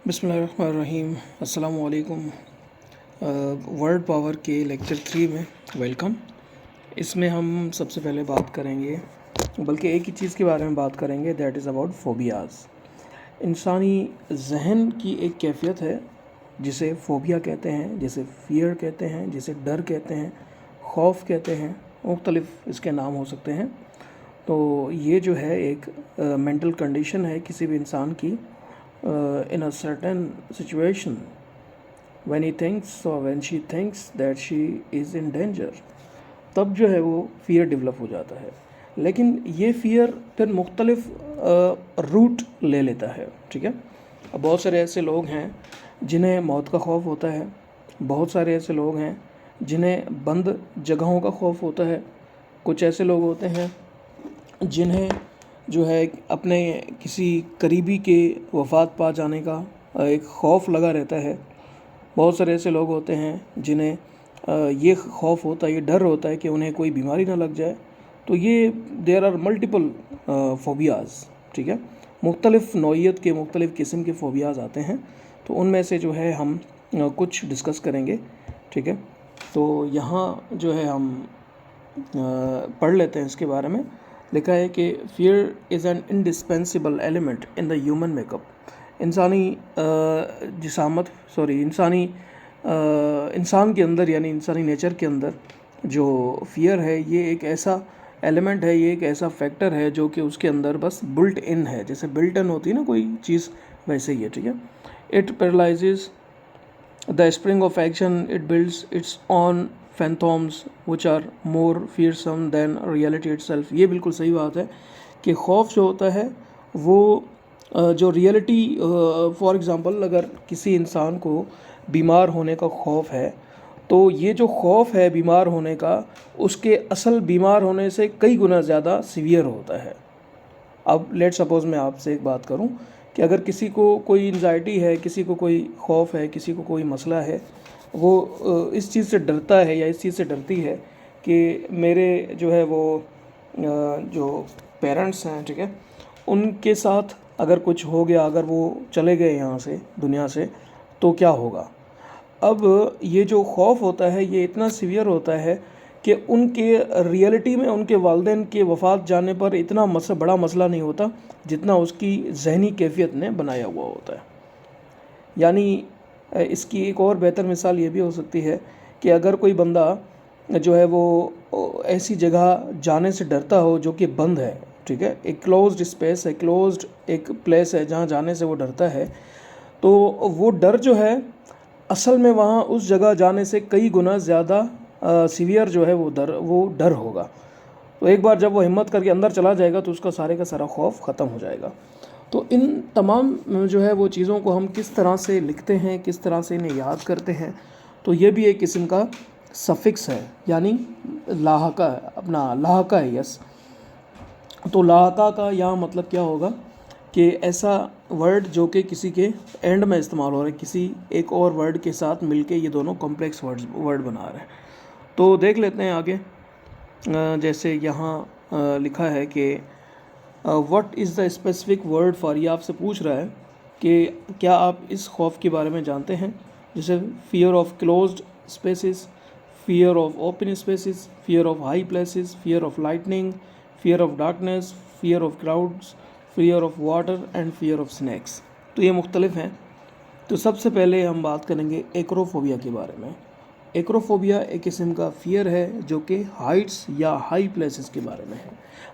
बिस्मिल्लाहिर्रहमानिर्रहीम। अस्सलाम वालेकुम। वर्ड पावर के लेक्चर 3 में वेलकम। इसमें हम सबसे पहले बात करेंगे, बल्कि एक ही चीज़ के बारे में बात करेंगे, दैट इज़ अबाउट फोबियाज़। इंसानी जहन की एक कैफियत है जिसे फ़ोबिया कहते हैं, जिसे फ़ियर कहते हैं, जिसे डर कहते हैं, खौफ कहते हैं, मुख्तलिफ़ इसके नाम हो सकते हैं। तो ये जो है एक मेंटल कंडीशन है किसी भी इंसान की, in a certain situation when he thinks or when she thinks that she is in danger, तब जो है वो फ़ियर डेवलप हो जाता है। लेकिन ये फ़ियर फिर मुख्तलिफ रूट ले लेता है, ठीक है। अब बहुत सारे ऐसे लोग हैं जिन्हें मौत का खौफ होता है, बहुत सारे ऐसे लोग हैं जिन्हें बंद जगहों का खौफ होता है, कुछ ऐसे लोग होते हैं जिन्हें जो है अपने किसी करीबी के वफ़ात पा जाने का एक ख़ौफ लगा रहता है। बहुत सारे ऐसे लोग होते हैं जिन्हें ये खौफ होता है, ये डर होता है कि उन्हें कोई बीमारी ना लग जाए। तो ये देयर आर मल्टीपल फ़ोबियाज़, ठीक है। मुख्तलिफ़ नौइयत के मुख्तलिफ़ किस्म के फ़ोबियाज़ आते हैं, तो उनमें से जो है हम कुछ डिस्कस करेंगे, ठीक है। तो यहाँ जो है हम पढ़ लेते हैं इसके बारे में। लिखा है कि fear is an indispensable element in the human makeup. इंसान के अंदर, यानी इंसानी नेचर के अंदर जो फियर है, ये एक ऐसा एलिमेंट है, ये एक ऐसा फैक्टर है जो कि उसके अंदर बस बिल्ट इन है। जैसे बिल्ट इन होती है ना कोई चीज़, वैसे ही है, ठीक है। It paralyses the spring of action, it builds its on phantoms which are more fearsome than reality itself. ये बिल्कुल सही बात है कि खौफ जो होता है वो जो रियलिटी, फॉर एग्ज़ाम्पल अगर किसी इंसान को बीमार होने का खौफ है, तो ये जो खौफ है बीमार होने का, उसके असल बीमार होने से कई गुना ज़्यादा सीवियर होता है। अब लेट सपोज़ मैं आपसे एक बात करूं कि अगर किसी को कोई एंजाइटी है, किसी को कोई खौफ है, किसी को कोई मसला है, वो इस चीज़ से डरता है या इस चीज़ से डरती है कि मेरे जो है वो जो पेरेंट्स हैं, ठीक है, उनके साथ अगर कुछ हो गया, अगर वो चले गए यहाँ से, दुनिया से, तो क्या होगा। अब ये जो खौफ होता है ये इतना सीवियर होता है कि उनके रियलिटी में उनके वालिदैन के वफ़ात जाने पर इतना बड़ा मसला नहीं होता जितना उसकी जहनी कैफियत ने बनाया हुआ होता है। यानी इसकी एक और बेहतर मिसाल ये भी हो सकती है कि अगर कोई बंदा जो है वो ऐसी जगह जाने से डरता हो जो कि बंद है, ठीक है, एक क्लोज्ड स्पेस है, क्लोज्ड एक प्लेस है जहाँ जाने से वो डरता है, तो वो डर जो है असल में वहाँ उस जगह जाने से कई गुना ज़्यादा सीवियर जो है वो डर होगा। तो एक बार जब वो हिम्मत करके अंदर चला जाएगा तो उसका सारे का सारा खौफ ख़त्म हो जाएगा। तो इन तमाम जो है वो चीज़ों को हम किस तरह से लिखते हैं, किस तरह से इन्हें याद करते हैं, तो ये भी एक किस्म का सफिक्स है, यानी लाहका, अपना लाहका है, यस। तो लाहका का यहाँ मतलब क्या होगा कि ऐसा वर्ड जो कि किसी के एंड में इस्तेमाल हो रहा है, किसी एक और वर्ड के साथ मिलके ये दोनों कॉम्प्लेक्स वर्ड बना रहे हैं। तो देख लेते हैं आगे। जैसे यहाँ लिखा है कि what is the specific word for, ये आपसे पूछ रहा है कि क्या आप इस खौफ के बारे में जानते हैं। जैसे fear of closed spaces, fear of open spaces, fear of high places, fear of lightning, fear of darkness, fear of crowds, fear of water and fear of snacks. तो ये मुख्तलिफ हैं। तो सबसे पहले हम बात करेंगे एक्रोफोबिया के बारे में। एक्रोफोबिया एक किस्म का फ़ियर है जो कि हाइट्स या हाई प्लेसेस के बारे में है।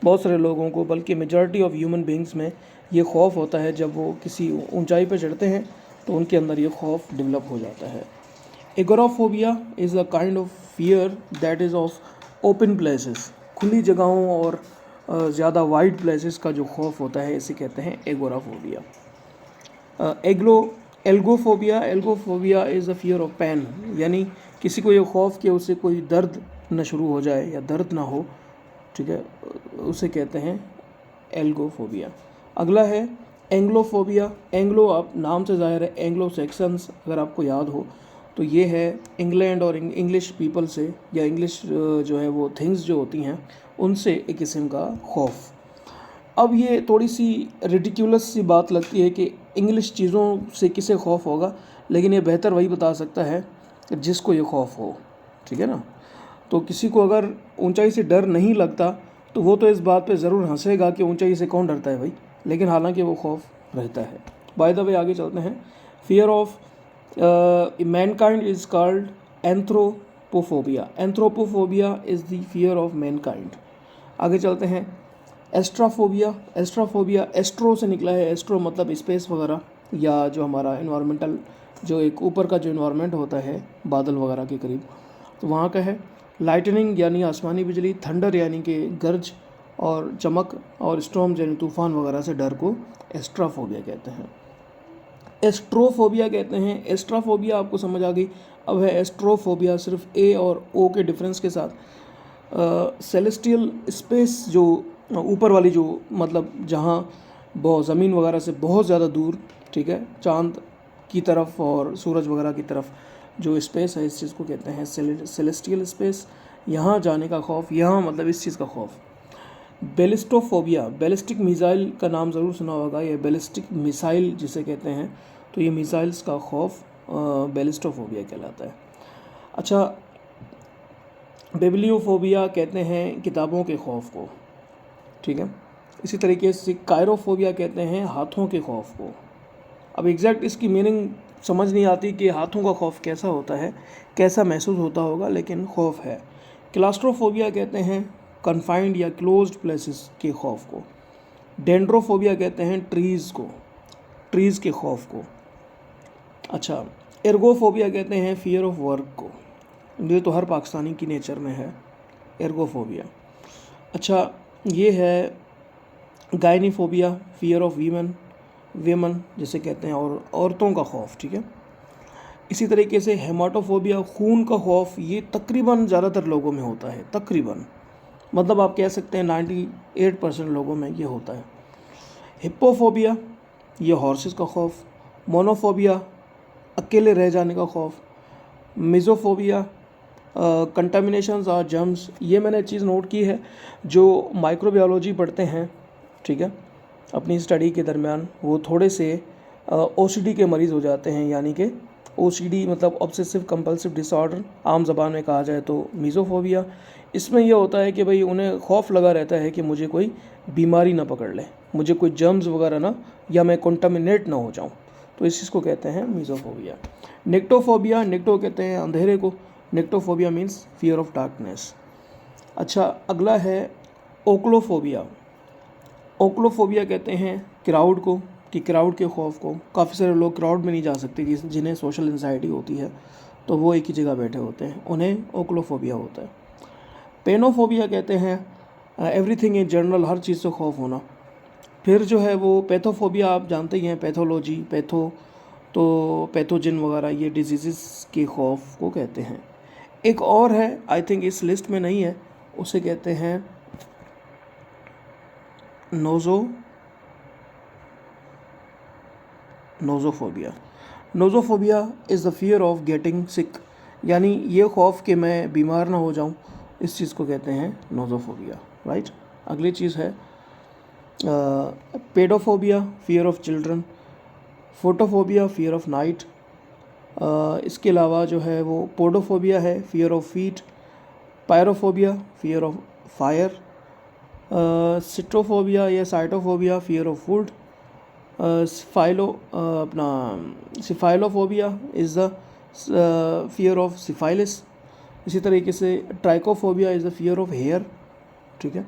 बहुत सारे लोगों को, बल्कि मेजॉरिटी ऑफ ह्यूमन बींग्स में ये खौफ होता है, जब वो किसी ऊंचाई पर चढ़ते हैं तो उनके अंदर ये खौफ डेवलप हो जाता है। Agoraphobia is a kind of fear that is of open places, खुली जगहों और ज़्यादा वाइड प्लेसेस का जो खौफ होता है, इसे कहते हैं agoraphobia. Algophobia is a fear of pain, यानी किसी को ये खौफ कि उसे कोई दर्द न शुरू हो जाए या दर्द ना हो, ठीक है, उसे कहते हैं एल्गोफोबिया। अगला है एंग्लोफोबिया। एंग्लो, आप नाम से ज़ाहिर है, एंग्लो सेक्शंस अगर आपको याद हो तो ये है इंग्लैंड और इंग्लिश पीपल से, या इंग्लिश जो है वो थिंग्स जो होती हैं उनसे एक किस्म का खौफ। अब ये थोड़ी सी रिडिक्यूलस सी बात लगती है कि इंग्लिश चीज़ों से किसे खौफ होगा, लेकिन ये बेहतर वही बता सकता है कि जिसको ये खौफ हो, ठीक है ना। तो किसी को अगर ऊंचाई से डर नहीं लगता तो वो तो इस बात पे ज़रूर हंसेगा कि ऊंचाई से कौन डरता है भाई, लेकिन हालांकि वो खौफ रहता है। बाय द वे आगे चलते हैं। Fear of mankind is called anthropophobia. Anthropophobia is the fear of mankind. आगे चलते हैं। एस्ट्राफोबिया। एस्ट्राफोबिया एस्ट्रो से निकला है। एस्ट्रो मतलब स्पेस वगैरह, या जो हमारा इन्वायरमेंटल, जो एक ऊपर का जो इन्वायरमेंट होता है बादल वगैरह के करीब, तो वहाँ का है। लाइटनिंग यानी आसमानी बिजली, थंडर यानी कि गरज और चमक, और स्टॉर्म यानी तूफान वगैरह से डर को एस्ट्राफोबिया कहते हैं। एस्ट्रोफोबिया कहते हैं। एस्ट्राफोबिया आपको समझ आ गई। अब है एस्ट्रोफोबिया, सिर्फ ए और ओ के डिफरेंस के साथ। सेलेस्टियल स्पेस, जो ऊपर वाली, जो मतलब जहाँ बहुत ज़मीन वगैरह से बहुत ज़्यादा दूर, ठीक है, चांद की तरफ और सूरज वगैरह की तरफ जो स्पेस है, इस चीज़ को कहते हैं सेलेस्टियल स्पेस। यहाँ जाने का खौफ, यहाँ मतलब इस चीज़ का खौफ। बैलिस्टोफोबिया, बैलिस्टिक मिसाइल का नाम ज़रूर सुना होगा, ये बैलिस्टिक मिसाइल जिसे कहते हैं, तो ये मिसाइल्स का खौफ बैलिस्टोफोबिया कहलाता है। अच्छा, बिब्लियोफोबिया कहते हैं किताबों के खौफ को, ठीक है। इसी तरीके से कायरोफोबिया कहते हैं हाथों के खौफ को। अब एग्जैक्ट इसकी मीनिंग समझ नहीं आती कि हाथों का खौफ कैसा होता है, कैसा महसूस होता होगा, लेकिन खौफ है। क्लास्ट्रोफोबिया कहते हैं कन्फाइंड या क्लोज्ड प्लेसेस के खौफ को। डेंड्रोफोबिया कहते हैं ट्रीज़ को, ट्रीज़ के खौफ को। अच्छा, एर्गोफोबिया कहते हैं फियर ऑफ वर्क को। ये तो हर पाकिस्तानी की नेचर में है, एर्गोफोबिया। अच्छा, ये है गायनीफोबिया, फियर ऑफ वीमन जिसे कहते हैं, और औरतों का खौफ, ठीक है। इसी तरीके से हेमाटोफोबिया, खून का खौफ, ये तकरीबन ज़्यादातर लोगों में होता है, तकरीबन, मतलब आप कह सकते हैं 98% लोगों में ये होता है। हिप्पोफोबिया, ये हॉर्सेस का खौफ। मोनोफोबिया, अकेले रह जाने का खौफ। मिज़ोफोबिया, कंटामिनेशंस और जर्म्स। ये मैंने चीज़ नोट की है, जो माइक्रोबायोलॉजी पढ़ते हैं, ठीक है, अपनी स्टडी के दरमियान, वो थोड़े से ओसीडी के मरीज़ हो जाते हैं, यानी कि ओसीडी मतलब ऑब्सेसिव कंपल्सिव डिसऑर्डर, आम ज़बान में कहा जाए तो मिज़ोफोबिया। इसमें यह होता है कि भाई उन्हें खौफ लगा रहता है कि मुझे कोई बीमारी ना पकड़ ले, मुझे कोई जर्म्स वगैरह ना, या मैं कंटामिनेट ना हो जाऊं, तो इस चीज़ को कहते हैं मिज़ोफोबिया। निक्टोफोबिया, निक्टो कहते हैं अंधेरे को, nyctophobia means fear of darkness. अच्छा, अगला है ओक्लोफोबिया। ओक्लोफोबिया कहते हैं क्राउड को, कि क्राउड के खौफ को। काफ़ी सारे लोग क्राउड में नहीं जा सकते, जिन्हें सोशल एंजाइटी होती है, तो वो एक ही जगह बैठे होते हैं, उन्हें ओक्लोफोबिया होता है। पेनोफोबिया कहते हैं एवरीथिंग इन जनरल, हर चीज़ से खौफ होना। फिर जो है वो पैथोफोबिया, आप जानते ही हैं, पैथोलॉजी, तो पैथोजन वगैरह, ये डिजीज़ के खौफ को कहते हैं। एक और है, आई थिंक इस लिस्ट में नहीं है, उसे कहते हैं nosophobia. Nosophobia is the fear of getting sick, यानी ये खौफ कि मैं बीमार ना हो जाऊं, इस चीज़ को कहते हैं नोज़ोफोबिया, राइट। अगली चीज़ है pedophobia, fear of children. Photophobia, fear of night. इसके अलावा जो है वो पोडोफोबिया है, fear of feet. Pyrophobia, fear of fire. Citrophobia या sitophobia, fear of food. Syphilophobia is the fear of syphilis. इसी तरीके से trichophobia is the fear of hair, ठीक है।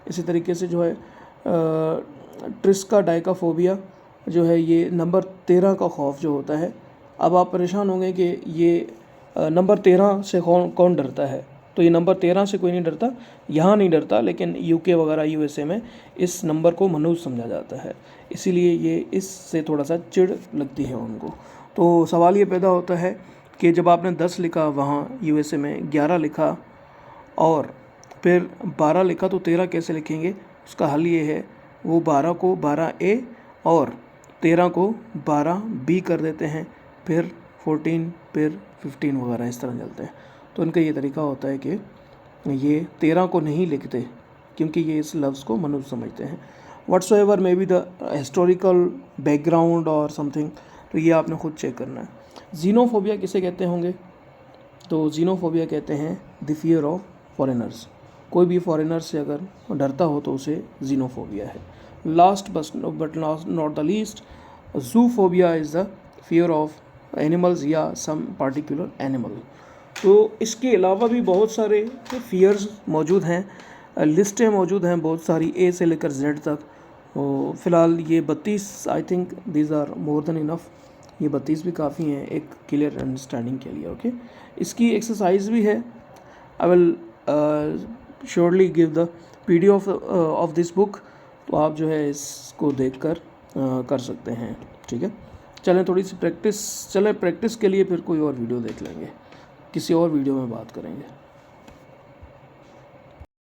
इसी तरीके से जो है ट्रिस्का डाइकाफोबिया जो है, ये नंबर 13 का खौफ जो होता है। अब आप परेशान होंगे कि ये नंबर 13 से कौन डरता है, तो ये नंबर 13 से कोई नहीं डरता, यहाँ नहीं डरता, लेकिन यूके वगैरह यूएसए में इस नंबर को मनुष्य समझा जाता है, इसीलिए ये इससे थोड़ा सा चिढ़ लगती है उनको। तो सवाल ये पैदा होता है कि जब आपने 10 लिखा, वहाँ यूएसए में 11 लिखा और फिर 12 लिखा, तो 13 कैसे लिखेंगे? उसका हल ये है, वो 12 को 12A और 13 को 12B कर देते हैं, फिर 14, फिर 15 वगैरह इस तरह चलते हैं। तो उनका ये तरीका होता है कि ये 13 को नहीं लिखते, क्योंकि ये इस लफ्ज़ को मनुष्य समझते हैं। Whatsoever may be the historical background और समथिंग, तो ये आपने खुद चेक करना है। जीनोफोबिया किसे कहते होंगे? तो जीनोफोबिया कहते हैं द फियर ऑफ फॉरेनर्स। कोई भी फॉरेनर से अगर डरता हो तो उसे जीनोफोबिया है। Last but not the least, zoophobia is the fear of animals या सम पार्टिकुलर एनिमल। तो इसके अलावा भी बहुत सारे फियर्स मौजूद हैं, लिस्टें मौजूद हैं बहुत सारी, ए से लेकर जेड तक। तो फ़िलहाल ये 32 I think these are more than enough, ये 32 भी काफ़ी हैं एक क्लियर अंडरस्टैंडिंग के लिए। ओके, इसकी एक्सरसाइज भी है। I will surely give the PDF of this book, तो आप जो है इसको देखकर कर सकते हैं। ठीक है, चलें थोड़ी सी प्रैक्टिस के लिए फिर कोई और वीडियो देख लेंगे, किसी और वीडियो में बात करेंगे।